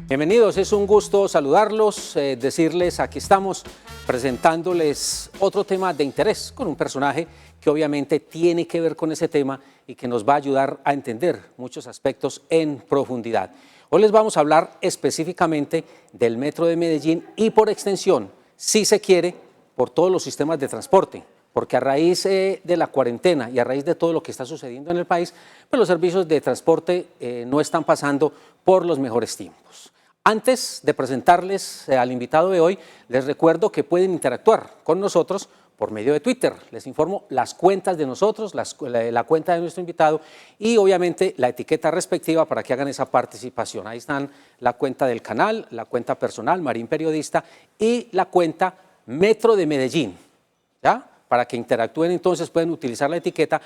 Bienvenidos, es un gusto saludarlos, decirles aquí estamos presentándoles otro tema de interés con un personaje que obviamente tiene que ver con ese tema y que nos va a ayudar a entender muchos aspectos en profundidad. Hoy les vamos a hablar específicamente del Metro de Medellín y por extensión, si se quiere, por todos los sistemas de transporte, porque a raíz de la cuarentena y a raíz de todo lo que está sucediendo en el país, pues los servicios de transporte no están pasando por los mejores tiempos. Antes de presentarles al invitado de hoy, les recuerdo que pueden interactuar con nosotros por medio de Twitter. Les informo las cuentas de nosotros, la cuenta de nuestro invitado y obviamente la etiqueta respectiva para que hagan esa participación. Ahí están la cuenta del canal, la cuenta personal, Marín Periodista, y la cuenta Metro de Medellín, ¿ya? Para que interactúen, entonces pueden utilizar la etiqueta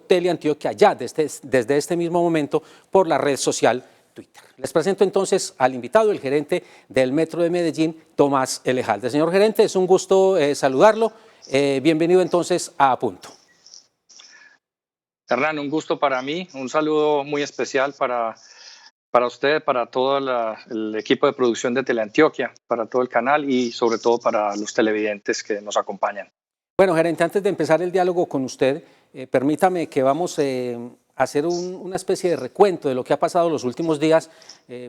@teleantioquia ya desde este mismo momento por la red social Twitter. Les presento entonces al invitado, el gerente del Metro de Medellín, Tomás Elejalde. Señor gerente, es un gusto saludarlo. Bienvenido entonces a Apunto. Hernán, un gusto para mí, un saludo muy especial para usted, para todo el equipo de producción de Teleantioquia, para todo el canal y sobre todo para los televidentes que nos acompañan. Bueno, gerente, antes de empezar el diálogo con usted, permítame que vamos a hacer una especie de recuento de lo que ha pasado los últimos días,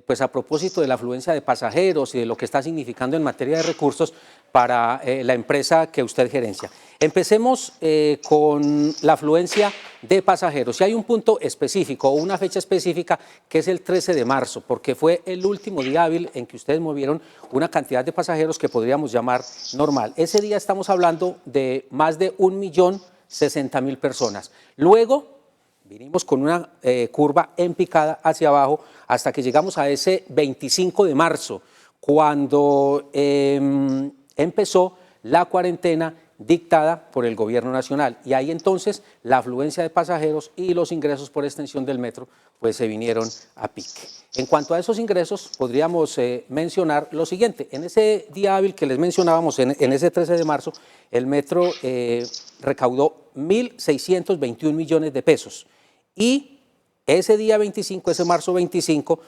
pues a propósito de la afluencia de pasajeros y de lo que está significando en materia de recursos para la empresa que usted gerencia. Empecemos con la afluencia de pasajeros. Y hay un punto específico o una fecha específica que es el 13 de marzo, porque fue el último día hábil en que ustedes movieron una cantidad de pasajeros que podríamos llamar normal. Ese día estamos hablando de más de 1.060.000 personas. Luego vinimos con una curva en picada hacia abajo hasta que llegamos a ese 25 de marzo, cuando empezó la cuarentena dictada por el gobierno nacional. Y ahí entonces la afluencia de pasajeros y los ingresos por extensión del metro pues se vinieron a pique. En cuanto a esos ingresos, podríamos mencionar lo siguiente. En ese día hábil que les mencionábamos, en ese 13 de marzo, el metro recaudó 1.621 millones de pesos. Y ese día 25, ese marzo 25,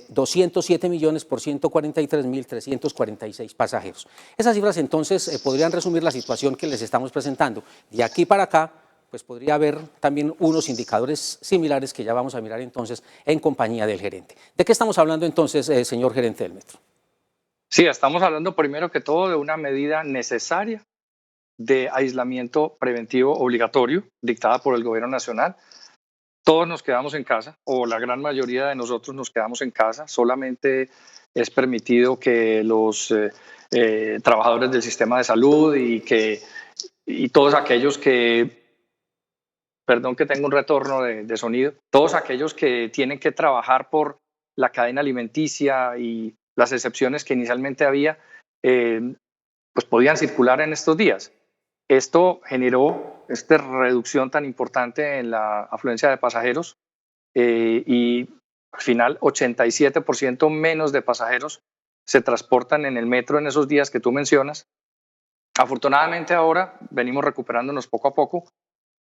207 millones por 143.346 pasajeros. Esas cifras entonces podrían resumir la situación que les estamos presentando. De aquí para acá, pues podría haber también unos indicadores similares que ya vamos a mirar entonces en compañía del gerente. ¿De qué estamos hablando entonces, señor gerente del metro? Sí, estamos hablando primero que todo de una medida necesaria de aislamiento preventivo obligatorio dictada por el gobierno nacional. Todos nos quedamos en casa, o la gran mayoría de nosotros nos quedamos en casa. Solamente es permitido que los trabajadores del sistema de salud y todos aquellos que, perdón que tengo un retorno de sonido, todos aquellos que tienen que trabajar por la cadena alimenticia y las excepciones que inicialmente había, pues podían circular en estos días. Esto generó esta reducción tan importante en la afluencia de pasajeros y al final 87% menos de pasajeros se transportan en el metro en esos días que tú mencionas. Afortunadamente ahora venimos recuperándonos poco a poco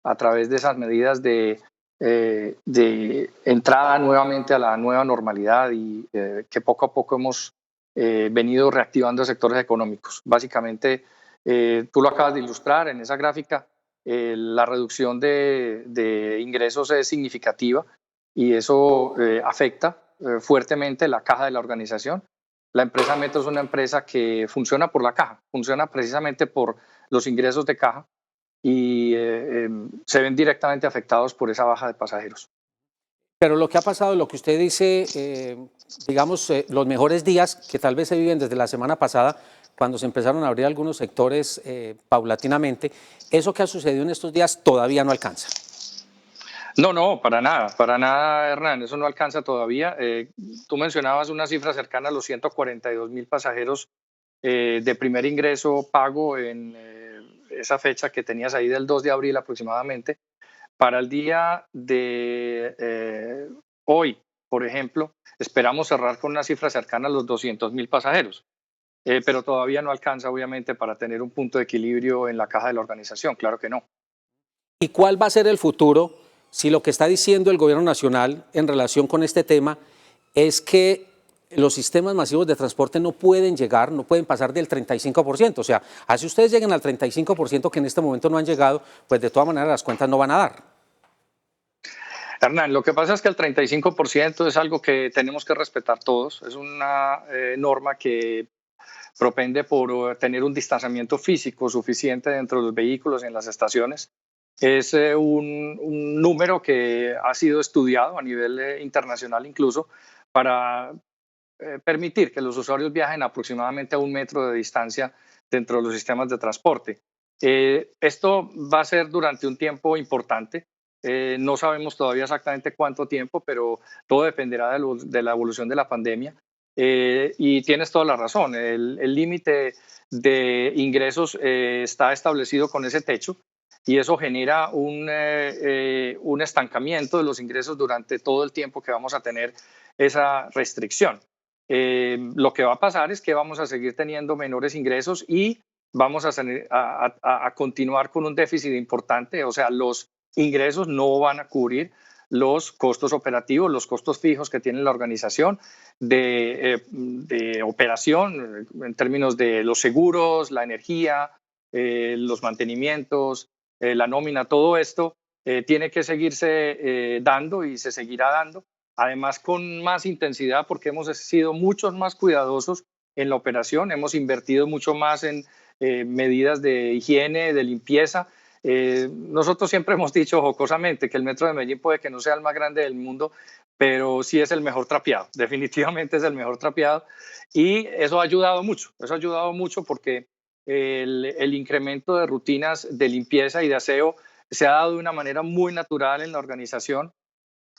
a través de esas medidas de entrada nuevamente a la nueva normalidad y que poco a poco hemos venido reactivando sectores económicos. Básicamente, tú lo acabas de ilustrar en esa gráfica, la reducción de ingresos es significativa y eso afecta fuertemente la caja de la organización. La empresa Metro es una empresa que funciona por la caja, funciona precisamente por los ingresos de caja y se ven directamente afectados por esa baja de pasajeros. Pero lo que ha pasado, lo que usted dice, digamos, los mejores días que tal vez se viven desde la semana pasada, cuando se empezaron a abrir algunos sectores paulatinamente, eso que ha sucedido en estos días todavía no alcanza. No, para nada, Hernán, eso no alcanza todavía. Tú mencionabas una cifra cercana a los 142.000 pasajeros de primer ingreso pago en esa fecha que tenías ahí del 2 de abril aproximadamente. Para el día de hoy, por ejemplo, esperamos cerrar con una cifra cercana a los 200.000 pasajeros, pero todavía no alcanza, obviamente, para tener un punto de equilibrio en la caja de la organización, claro que no. ¿Y cuál va a ser el futuro si lo que está diciendo el gobierno nacional en relación con este tema es que los sistemas masivos de transporte no pueden llegar, no pueden pasar del 35%. O sea, así ustedes lleguen al 35% que en este momento no han llegado, pues de todas maneras las cuentas no van a dar. Hernán, lo que pasa es que el 35% es algo que tenemos que respetar todos. Es una norma que propende por tener un distanciamiento físico suficiente dentro de los vehículos y en las estaciones. Es un número que ha sido estudiado a nivel internacional incluso para permitir que los usuarios viajen aproximadamente a 1 metro de distancia dentro de los sistemas de transporte. Esto va a ser durante un tiempo importante. No sabemos todavía exactamente cuánto tiempo, pero todo dependerá de la evolución de la pandemia. Y tienes toda la razón, el límite de ingresos está establecido con ese techo y eso genera un estancamiento de los ingresos durante todo el tiempo que vamos a tener esa restricción. Lo que va a pasar es que vamos a seguir teniendo menores ingresos y vamos a continuar con un déficit importante, o sea, los ingresos no van a cubrir los costos operativos, los costos fijos que tiene la organización de operación en términos de los seguros, la energía, los mantenimientos, la nómina, todo esto tiene que seguirse dando y se seguirá dando, además con más intensidad porque hemos sido muchos más cuidadosos en la operación, hemos invertido mucho más en medidas de higiene, de limpieza. Nosotros siempre hemos dicho jocosamente que el metro de Medellín puede que no sea el más grande del mundo, pero sí es el mejor trapeado, definitivamente es el mejor trapeado y eso ha ayudado mucho porque el incremento de rutinas de limpieza y de aseo se ha dado de una manera muy natural en la organización,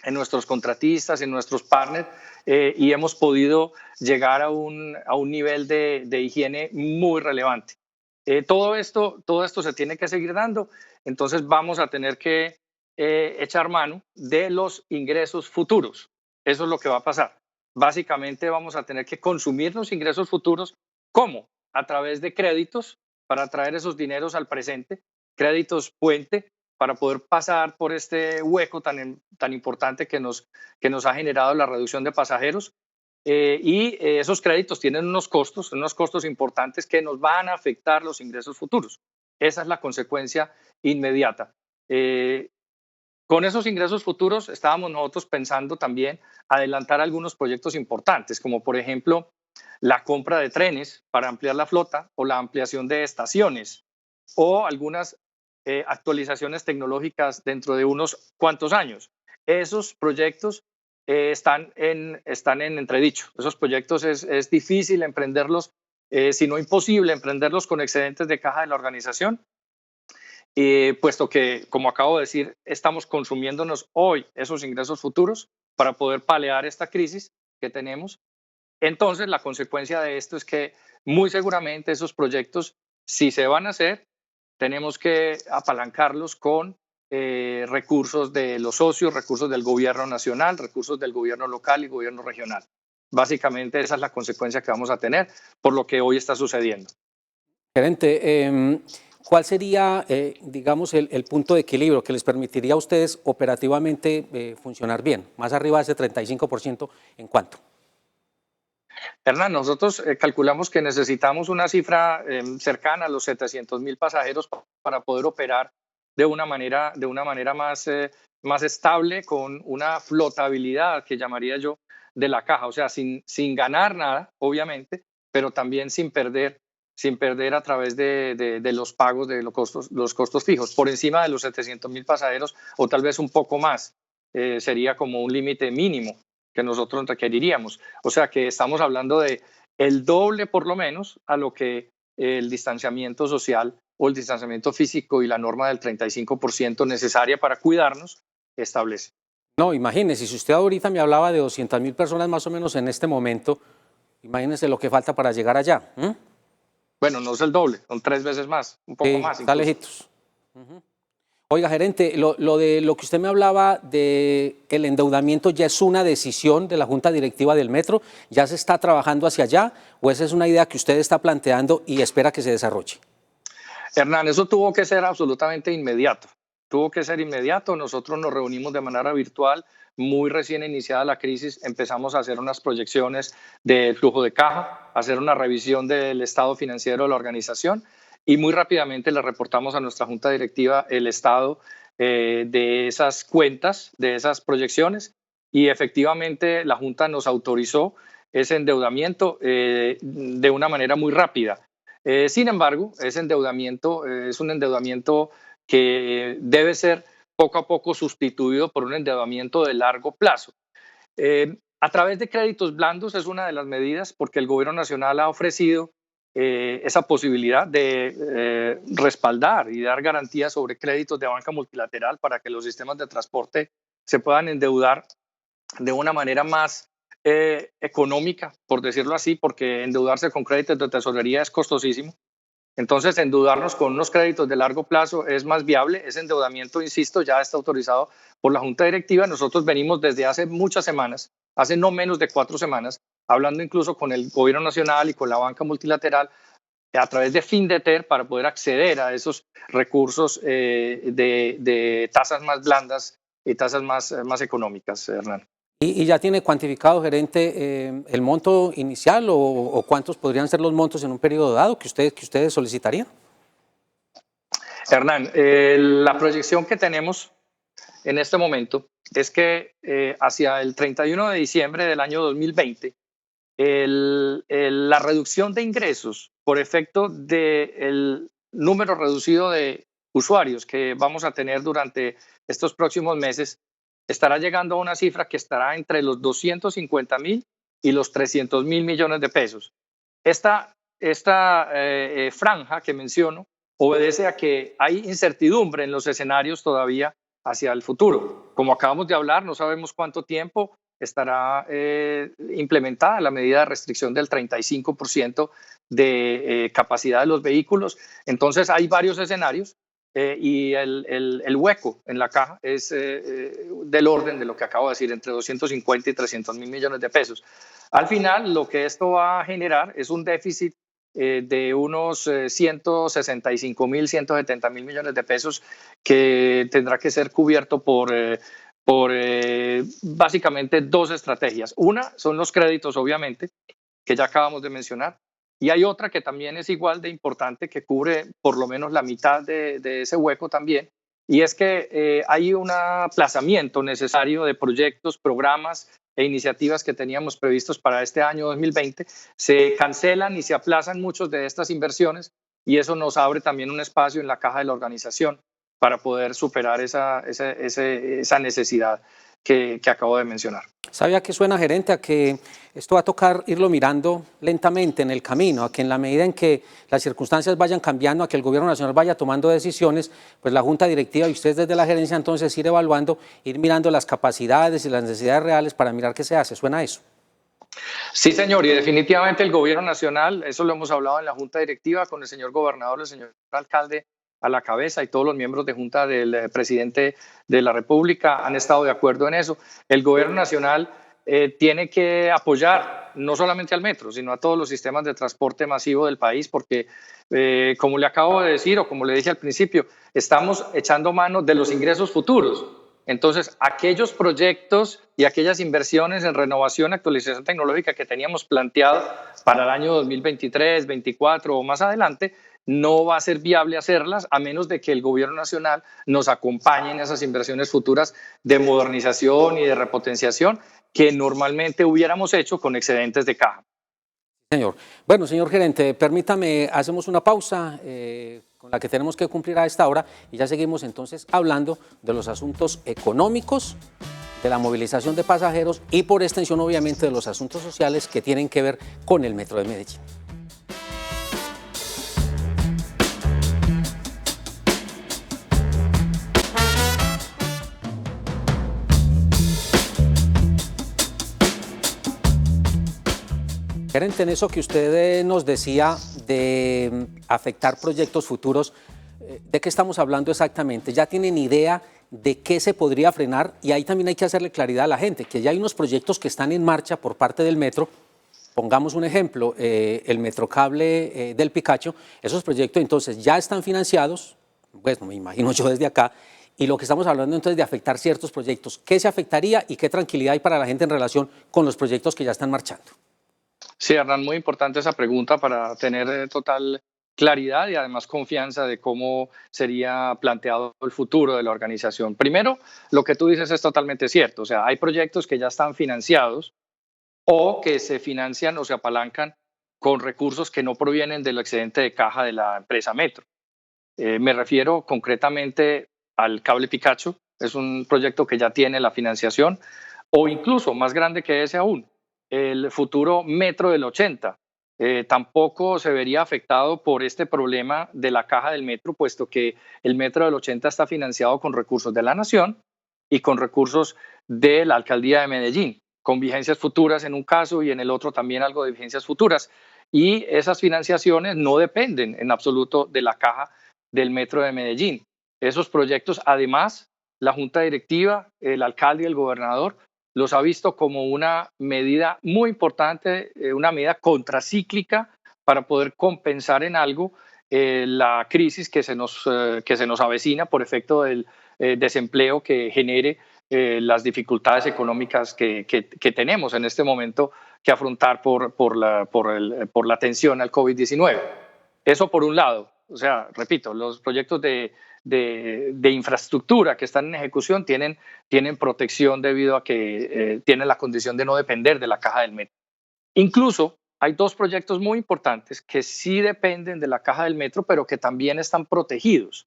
en nuestros contratistas, en nuestros partners y hemos podido llegar a un nivel de higiene muy relevante. Todo esto se tiene que seguir dando, entonces vamos a tener que echar mano de los ingresos futuros. Eso es lo que va a pasar. Básicamente vamos a tener que consumir los ingresos futuros. ¿Cómo? A través de créditos para traer esos dineros al presente, créditos puente para poder pasar por este hueco tan importante que nos ha generado la reducción de pasajeros. Y esos créditos tienen unos costos importantes que nos van a afectar los ingresos futuros. Esa es la consecuencia inmediata. Con esos ingresos futuros estábamos nosotros pensando también adelantar algunos proyectos importantes, como por ejemplo la compra de trenes para ampliar la flota o la ampliación de estaciones o algunas actualizaciones tecnológicas dentro de unos cuantos años. Esos proyectos están en entredicho. Esos proyectos es difícil emprenderlos, si no imposible emprenderlos con excedentes de caja de la organización, puesto que, como acabo de decir, estamos consumiéndonos hoy esos ingresos futuros para poder paliar esta crisis que tenemos. Entonces, la consecuencia de esto es que muy seguramente esos proyectos, si se van a hacer, tenemos que apalancarlos con recursos de los socios, recursos del gobierno nacional, recursos del gobierno local y gobierno regional. Básicamente esa es la consecuencia que vamos a tener por lo que hoy está sucediendo. Gerente, ¿cuál sería, digamos, el punto de equilibrio que les permitiría a ustedes operativamente funcionar bien? Más arriba de ese 35%, ¿en cuánto? Hernán, nosotros calculamos que necesitamos una cifra cercana a los 700.000 pasajeros para poder operar de una manera más estable, con una flotabilidad que llamaría yo de la caja, o sea, sin ganar nada, obviamente, pero también sin perder a través de los pagos de los costos fijos, por encima de los 700.000 pasajeros o tal vez un poco más, sería como un límite mínimo que nosotros requeriríamos. O sea que estamos hablando de el doble por lo menos a lo que el distanciamiento social o el distanciamiento físico y la norma del 35% necesaria para cuidarnos establece. No, imagínese, si usted ahorita me hablaba de 200.000 personas más o menos en este momento, imagínese lo que falta para llegar allá. Bueno, no es el doble, son 3 veces más, un poco más. Está lejitos. Oiga, gerente, lo que usted me hablaba del endeudamiento ya es una decisión de la Junta Directiva del Metro, ¿ya se está trabajando hacia allá o esa es una idea que usted está planteando y espera que se desarrolle? Hernán, eso tuvo que ser absolutamente inmediato. tuvo que ser inmediato. Nosotros nos reunimos de manera virtual. Muy recién iniciada la crisis, empezamos a hacer unas proyecciones del flujo de caja, hacer una revisión del estado financiero de la organización y muy rápidamente le reportamos a nuestra junta directiva el estado de esas cuentas, de esas proyecciones, y efectivamente la junta nos autorizó ese endeudamiento de una manera muy rápida. Sin embargo, ese endeudamiento es un endeudamiento que debe ser poco a poco sustituido por un endeudamiento de largo plazo. A través de créditos blandos es una de las medidas, porque el gobierno nacional ha ofrecido esa posibilidad de respaldar y dar garantías sobre créditos de banca multilateral para que los sistemas de transporte se puedan endeudar de una manera más económica, por decirlo así, porque endeudarse con créditos de tesorería es costosísimo. Entonces, endeudarnos con unos créditos de largo plazo es más viable. Ese endeudamiento, insisto, ya está autorizado por la Junta Directiva. Nosotros venimos desde hace muchas semanas, hace no menos de 4 semanas, hablando incluso con el Gobierno Nacional y con la banca multilateral a través de FinDeter para poder acceder a esos recursos de tasas más blandas y tasas más económicas, Hernán. ¿Y ya tiene cuantificado, gerente, el monto inicial o cuántos podrían ser los montos en un periodo dado que ustedes solicitarían? Hernán, la proyección que tenemos en este momento es que hacia el 31 de diciembre del año 2020, la reducción de ingresos por efecto del número reducido de usuarios que vamos a tener durante estos próximos meses estará llegando a una cifra que estará entre los 250.000 y los 300.000 millones de pesos. Esta franja que menciono obedece a que hay incertidumbre en los escenarios todavía hacia el futuro. Como acabamos de hablar, no sabemos cuánto tiempo estará implementada la medida de restricción del 35% de capacidad de los vehículos. Entonces hay varios escenarios y el hueco en la caja es del orden de lo que acabo de decir, entre 250 y 300.000 millones de pesos. Al final, lo que esto va a generar es un déficit de unos 165.000, 170.000 millones de pesos que tendrá que ser cubierto por básicamente 2 estrategias. Una son los créditos, obviamente, que ya acabamos de mencionar, y hay otra que también es igual de importante, que cubre por lo menos la mitad de ese hueco también, y es que hay un aplazamiento necesario de proyectos, programas e iniciativas que teníamos previstos para este año 2020. Se cancelan y se aplazan muchas de estas inversiones y eso nos abre también un espacio en la caja de la organización para poder superar esa necesidad que acabo de mencionar. ¿Sabía que suena, gerente, a que esto va a tocar irlo mirando lentamente en el camino, a que en la medida en que las circunstancias vayan cambiando, a que el gobierno nacional vaya tomando decisiones, pues la junta directiva y ustedes desde la gerencia entonces ir evaluando, ir mirando las capacidades y las necesidades reales para mirar qué se hace? ¿Suena eso? Sí, señor, y definitivamente el gobierno nacional, eso lo hemos hablado en la junta directiva con el señor gobernador, el señor alcalde a la cabeza y todos los miembros de junta del presidente de la República han estado de acuerdo en eso. El gobierno nacional tiene que apoyar no solamente al metro, sino a todos los sistemas de transporte masivo del país, porque como le acabo de decir o como le dije al principio, estamos echando mano de los ingresos futuros. Entonces, aquellos proyectos y aquellas inversiones en renovación, actualización tecnológica que teníamos planteado para el año 2023, 2024 o más adelante, no va a ser viable hacerlas a menos de que el gobierno nacional nos acompañe en esas inversiones futuras de modernización y de repotenciación que normalmente hubiéramos hecho con excedentes de caja. Señor. Bueno, señor gerente, permítame, hacemos una pausa con la que tenemos que cumplir a esta hora y ya seguimos entonces hablando de los asuntos económicos, de la movilización de pasajeros y por extensión obviamente de los asuntos sociales que tienen que ver con el Metro de Medellín. Gerente, en eso que usted nos decía de afectar proyectos futuros, ¿de qué estamos hablando exactamente? ¿Ya tienen idea de qué se podría frenar? Y ahí también hay que hacerle claridad a la gente, que ya hay unos proyectos que están en marcha por parte del metro. Pongamos un ejemplo, el Metrocable del Picacho, esos proyectos entonces ya están financiados, pues me imagino yo desde acá, y lo que estamos hablando entonces de afectar ciertos proyectos. ¿Qué se afectaría y qué tranquilidad hay para la gente en relación con los proyectos que ya están marchando? Sí, Hernán, muy importante esa pregunta para tener total claridad y además confianza de cómo sería planteado el futuro de la organización. Primero, lo que tú dices es totalmente cierto. O sea, hay proyectos que ya están financiados o que se financian o se apalancan con recursos que no provienen del excedente de caja de la empresa Metro. Me refiero concretamente al cable Picacho, es un proyecto que ya tiene la financiación, o incluso más grande que ese aún, el futuro Metro del 80. Tampoco se vería afectado por este problema de la caja del metro, puesto que el Metro del 80 está financiado con recursos de la Nación y con recursos de la Alcaldía de Medellín, con vigencias futuras en un caso y en el otro también algo de vigencias futuras. Y esas financiaciones no dependen en absoluto de la caja del Metro de Medellín. Esos proyectos, además, la Junta Directiva, el alcalde y el gobernador los ha visto como una medida muy importante, una medida contracíclica para poder compensar en algo la crisis que se nos avecina por efecto del desempleo que genere las dificultades económicas que tenemos en este momento que afrontar por la atención al COVID-19. Eso por un lado. O sea, repito, los proyectos de infraestructura que están en ejecución tienen protección debido a que tienen la condición de no depender de la caja del metro. Incluso hay dos proyectos muy importantes que sí dependen de la caja del metro, pero que también están protegidos,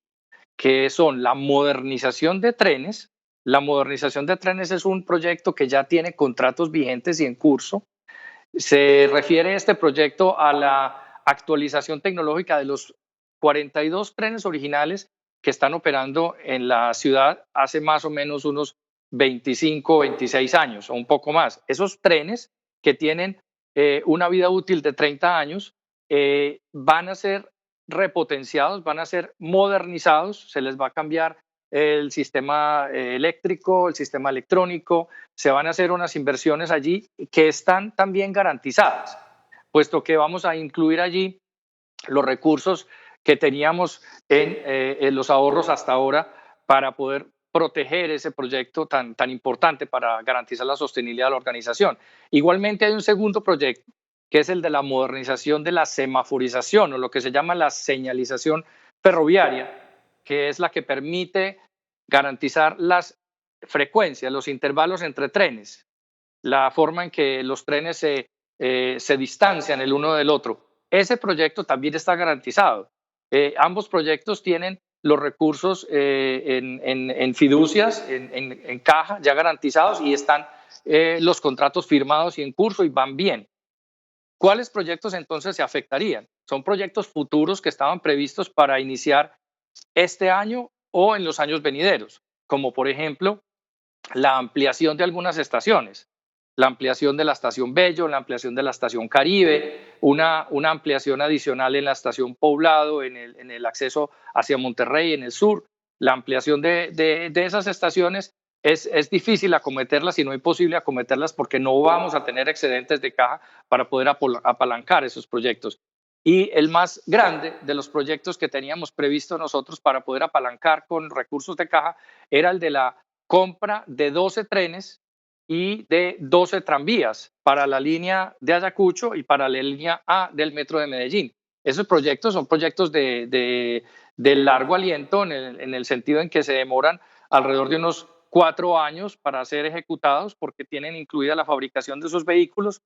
que son la modernización de trenes. La modernización de trenes es un proyecto que ya tiene contratos vigentes y en curso. Se refiere este proyecto a la actualización tecnológica de los 42 trenes originales que están operando en la ciudad hace más o menos unos 25, 26 años o un poco más. Esos trenes que tienen una vida útil de 30 años van a ser repotenciados, van a ser modernizados, se les va a cambiar el sistema eléctrico, el sistema electrónico, se van a hacer unas inversiones allí que están también garantizadas, puesto que vamos a incluir allí los recursos que teníamos en los ahorros hasta ahora para poder proteger ese proyecto tan importante para garantizar la sostenibilidad de la organización. Igualmente hay un segundo proyecto, que es el de la modernización de la semaforización o lo que se llama la señalización ferroviaria, que es la que permite garantizar las frecuencias, los intervalos entre trenes, la forma en que los trenes se distancian el uno del otro. Ese proyecto también está garantizado. Ambos proyectos tienen los recursos en fiducias, en caja, ya garantizados y están los contratos firmados y en curso y van bien. ¿Cuáles proyectos entonces se afectarían? Son proyectos futuros que estaban previstos para iniciar este año o en los años venideros, como por ejemplo la ampliación de algunas estaciones, la ampliación de la estación Bello, la ampliación de la estación Caribe, una ampliación adicional en la estación Poblado, en el acceso hacia Monterrey, en el sur. La ampliación de esas estaciones es difícil acometerlas y no imposible acometerlas porque no vamos a tener excedentes de caja para poder apalancar esos proyectos. Y el más grande de los proyectos que teníamos previsto nosotros para poder apalancar con recursos de caja era el de la compra de 12 trenes y de 12 tranvías para la línea de Ayacucho y para la línea A del Metro de Medellín. Esos proyectos son proyectos de largo aliento en el sentido en que se demoran alrededor de unos 4 años para ser ejecutados porque tienen incluida la fabricación de esos vehículos.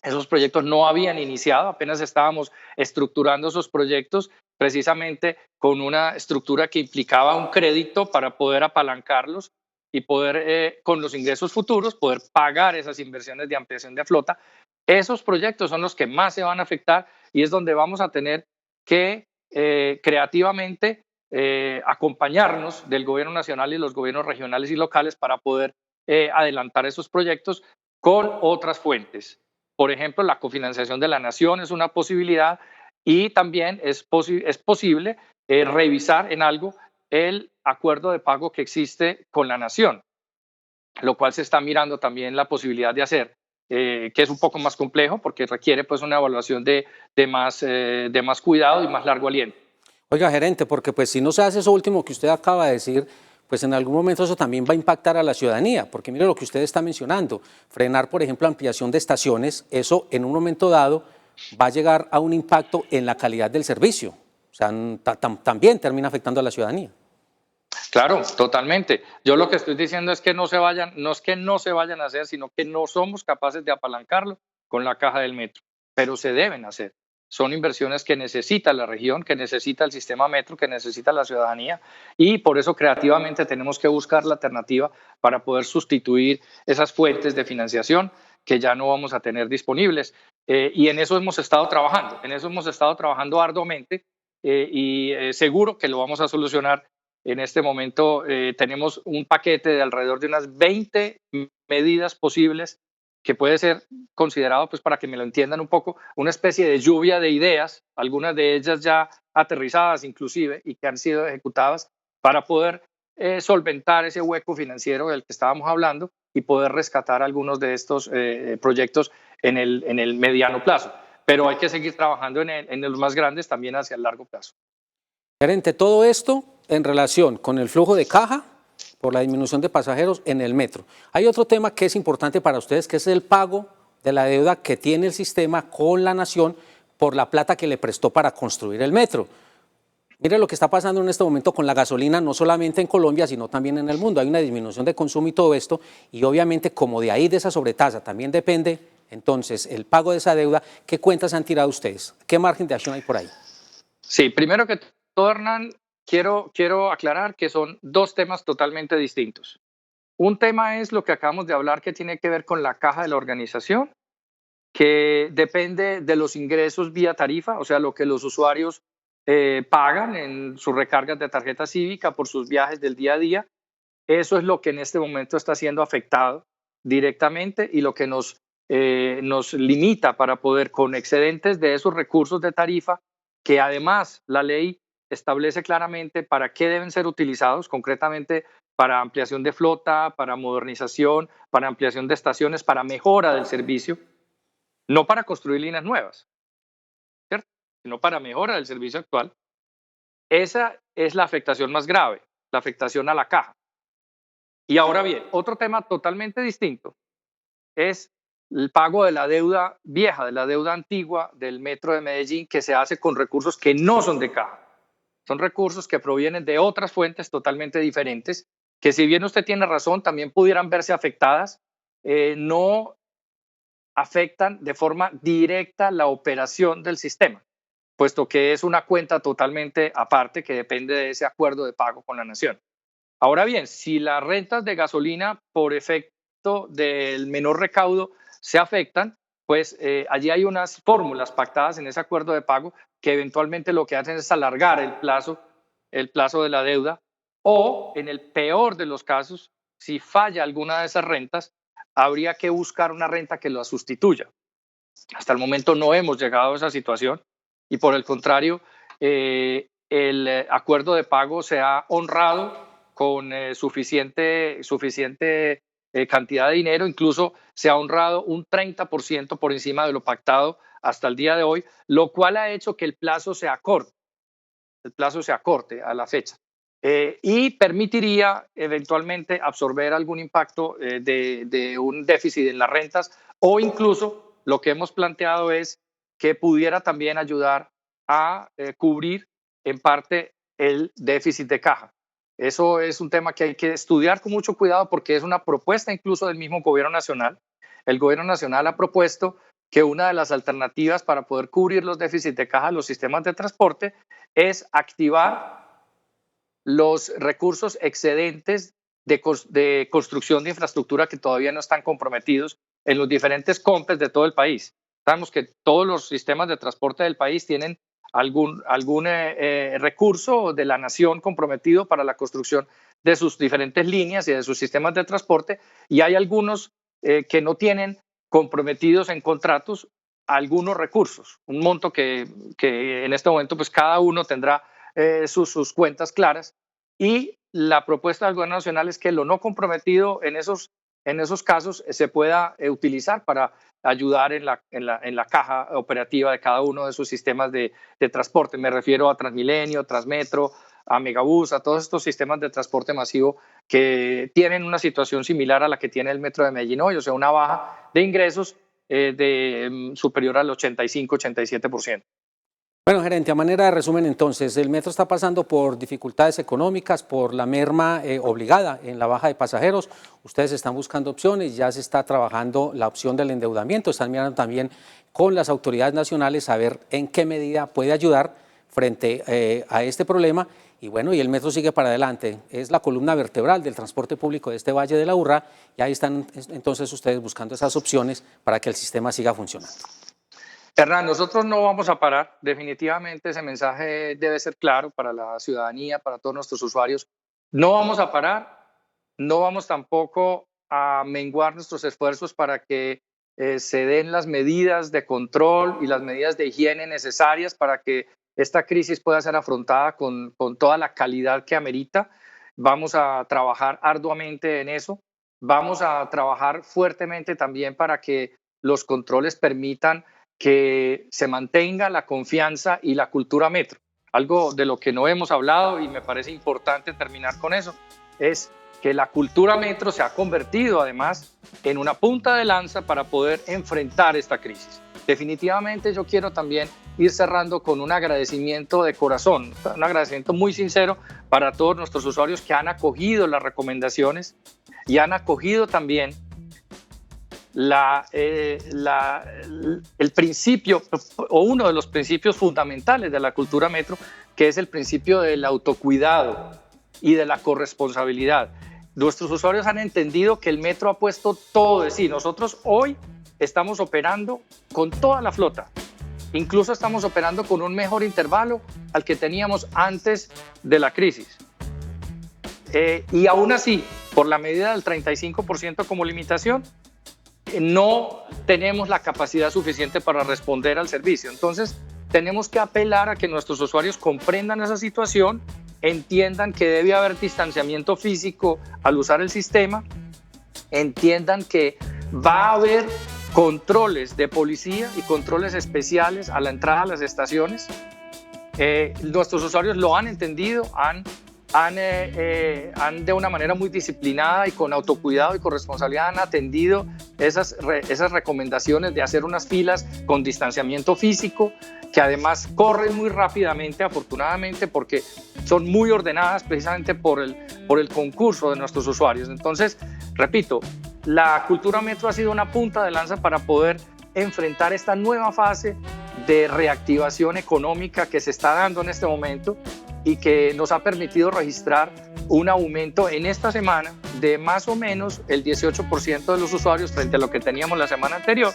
Esos proyectos no habían iniciado, apenas estábamos estructurando esos proyectos precisamente con una estructura que implicaba un crédito para poder apalancarlos y poder, con los ingresos futuros, poder pagar esas inversiones de ampliación de flota. Esos proyectos son los que más se van a afectar y es donde vamos a tener que creativamente acompañarnos del gobierno nacional y los gobiernos regionales y locales para poder adelantar esos proyectos con otras fuentes. Por ejemplo, la cofinanciación de la nación es una posibilidad y también es posible revisar en algo el acuerdo de pago que existe con la nación, lo cual se está mirando también la posibilidad de hacer, que es un poco más complejo porque requiere pues una evaluación de más cuidado y más largo aliento. Oiga, gerente, porque pues si no se hace eso último que usted acaba de decir, pues en algún momento eso también va a impactar a la ciudadanía, porque mire lo que usted está mencionando, frenar, por ejemplo, ampliación de estaciones, eso en un momento dado va a llegar a un impacto en la calidad del servicio, o sea, también termina afectando a la ciudadanía. Claro, totalmente. Yo lo que estoy diciendo es que no se vayan, no es que no se vayan a hacer, sino que no somos capaces de apalancarlo con la caja del metro, pero se deben hacer. Son inversiones que necesita la región, que necesita el sistema metro, que necesita la ciudadanía y por eso creativamente tenemos que buscar la alternativa para poder sustituir esas fuentes de financiación que ya no vamos a tener disponibles. Y en eso hemos estado trabajando, en eso hemos estado trabajando arduamente seguro que lo vamos a solucionar. En este momento tenemos un paquete de alrededor de unas 20 medidas posibles que puede ser considerado, pues para que me lo entiendan un poco, una especie de lluvia de ideas, algunas de ellas ya aterrizadas inclusive y que han sido ejecutadas para poder solventar ese hueco financiero del que estábamos hablando y poder rescatar algunos de estos proyectos en el mediano plazo. Pero hay que seguir trabajando en los más grandes también hacia el largo plazo. Gerente, todo esto en relación con el flujo de caja por la disminución de pasajeros en el metro. Hay otro tema que es importante para ustedes, que es el pago de la deuda que tiene el sistema con la nación por la plata que le prestó para construir el metro. Mire lo que está pasando en este momento con la gasolina, no solamente en Colombia, sino también en el mundo. Hay una disminución de consumo y todo esto, y obviamente como de ahí, de esa sobretasa, también depende entonces el pago de esa deuda. ¿Qué cuentas han tirado ustedes? ¿Qué margen de acción hay por ahí? Sí, primero que todo, Hernán, quiero aclarar que son dos temas totalmente distintos. Un tema es lo que acabamos de hablar que tiene que ver con la caja de la organización, que depende de los ingresos vía tarifa, o sea, lo que los usuarios pagan en sus recargas de tarjeta cívica por sus viajes del día a día. Eso es lo que en este momento está siendo afectado directamente y lo que nos limita para poder, con excedentes de esos recursos de tarifa, que además la ley establece claramente para qué deben ser utilizados, concretamente para ampliación de flota, para modernización, para ampliación de estaciones, para mejora del servicio, no para construir líneas nuevas, ¿cierto? Sino para mejora del servicio actual. Esa es la afectación más grave, la afectación a la caja. Y ahora bien, otro tema totalmente distinto es el pago de la deuda vieja, de la deuda antigua del Metro de Medellín, que se hace con recursos que no son de caja. Son recursos que provienen de otras fuentes totalmente diferentes, que si bien usted tiene razón, también pudieran verse afectadas, no afectan de forma directa la operación del sistema, puesto que es una cuenta totalmente aparte que depende de ese acuerdo de pago con la nación. Ahora bien, si las rentas de gasolina por efecto del menor recaudo se afectan, pues allí hay unas fórmulas pactadas en ese acuerdo de pago que eventualmente lo que hacen es alargar el plazo de la deuda o, en el peor de los casos, si falla alguna de esas rentas, habría que buscar una renta que la sustituya. Hasta el momento no hemos llegado a esa situación y por el contrario, el acuerdo de pago se ha honrado con suficiente cantidad de dinero, incluso se ha honrado un 30% por encima de lo pactado hasta el día de hoy, lo cual ha hecho que el plazo se acorte a la fecha. Y permitiría eventualmente absorber algún impacto de un déficit en las rentas o incluso lo que hemos planteado es que pudiera también ayudar a cubrir en parte el déficit de caja. Eso es un tema que hay que estudiar con mucho cuidado porque es una propuesta incluso del mismo gobierno nacional. El gobierno nacional ha propuesto que una de las alternativas para poder cubrir los déficits de caja de los sistemas de transporte es activar los recursos excedentes de construcción de infraestructura que todavía no están comprometidos en los diferentes COMPES de todo el país. Sabemos que todos los sistemas de transporte del país tienen algún recurso de la nación comprometido para la construcción de sus diferentes líneas y de sus sistemas de transporte, y hay algunos que no tienen comprometidos en contratos algunos recursos, un monto que en este momento pues cada uno tendrá sus cuentas claras, y la propuesta del gobierno nacional es que lo no comprometido en esos casos se pueda utilizar para ayudar en la caja operativa de cada uno de sus sistemas de transporte. Me refiero a Transmilenio, Transmetro, a Megabús, a todos estos sistemas de transporte masivo que tienen una situación similar a la que tiene el Metro de Medellín hoy, o sea, una baja de ingresos superior al 85-87%. Bueno, gerente, a manera de resumen entonces, el metro está pasando por dificultades económicas, por la merma obligada en la baja de pasajeros. Ustedes están buscando opciones, ya se está trabajando la opción del endeudamiento, están mirando también con las autoridades nacionales a ver en qué medida puede ayudar frente a este problema. Y bueno, y el metro sigue para adelante, es la columna vertebral del transporte público de este Valle de la Urra, y ahí están entonces ustedes buscando esas opciones para que el sistema siga funcionando. Hernán, nosotros no vamos a parar, definitivamente ese mensaje debe ser claro para la ciudadanía, para todos nuestros usuarios. No vamos a parar, no vamos tampoco a menguar nuestros esfuerzos para que se den las medidas de control y las medidas de higiene necesarias para que esta crisis pueda ser afrontada con toda la calidad que amerita. Vamos a trabajar arduamente en eso, vamos a trabajar fuertemente también para que los controles permitan que se mantenga la confianza y la cultura metro. Algo de lo que no hemos hablado y me parece importante terminar con eso es que la cultura metro se ha convertido además en una punta de lanza para poder enfrentar esta crisis. Definitivamente yo quiero también ir cerrando con un agradecimiento de corazón, un agradecimiento muy sincero para todos nuestros usuarios que han acogido las recomendaciones y han acogido también el principio o uno de los principios fundamentales de la cultura metro, que es el principio del autocuidado y de la corresponsabilidad. Nuestros usuarios han entendido que el metro ha puesto todo de sí. Nosotros hoy estamos operando con toda la flota, incluso estamos operando con un mejor intervalo al que teníamos antes de la crisis. Y aún así, por la medida del 35% como limitación, no tenemos la capacidad suficiente para responder al servicio. Entonces, tenemos que apelar a que nuestros usuarios comprendan esa situación, entiendan que debe haber distanciamiento físico al usar el sistema, entiendan que va a haber controles de policía y controles especiales a la entrada a las estaciones. Nuestros usuarios lo han entendido, han de una manera muy disciplinada y con autocuidado y con responsabilidad han atendido esas recomendaciones de hacer unas filas con distanciamiento físico, que además corren muy rápidamente, afortunadamente, porque son muy ordenadas precisamente por el concurso de nuestros usuarios. Entonces, repito, la cultura metro ha sido una punta de lanza para poder enfrentar esta nueva fase de reactivación económica que se está dando en este momento y que nos ha permitido registrar un aumento en esta semana de más o menos el 18% de los usuarios frente a lo que teníamos la semana anterior.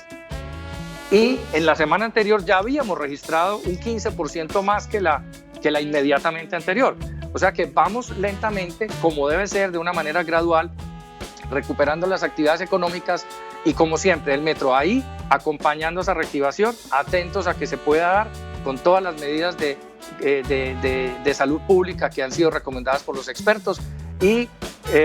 Y en la semana anterior ya habíamos registrado un 15% más que la inmediatamente anterior. O sea que vamos lentamente, como debe ser, de una manera gradual, recuperando las actividades económicas y, como siempre, el metro ahí acompañando esa reactivación, atentos a que se pueda dar con todas las medidas de salud pública que han sido recomendadas por los expertos y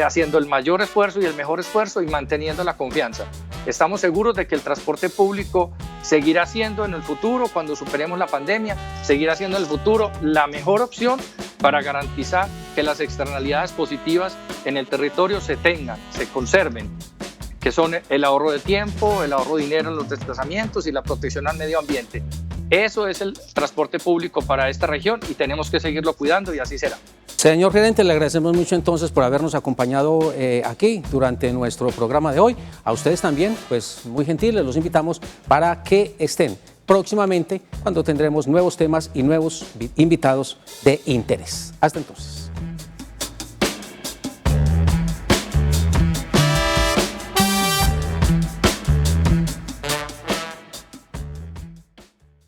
haciendo el mayor esfuerzo y el mejor esfuerzo y manteniendo la confianza. Estamos seguros de que el transporte público seguirá siendo en el futuro, cuando superemos la pandemia, seguirá siendo en el futuro la mejor opción para garantizar que las externalidades positivas en el territorio se tengan, se conserven, que son el ahorro de tiempo, el ahorro de dinero en los desplazamientos y la protección al medio ambiente. Eso es el transporte público para esta región y tenemos que seguirlo cuidando y así será. Señor gerente, le agradecemos mucho entonces por habernos acompañado aquí durante nuestro programa de hoy. A ustedes también, pues muy gentiles, los invitamos para que estén próximamente cuando tendremos nuevos temas y nuevos invitados de interés. Hasta entonces.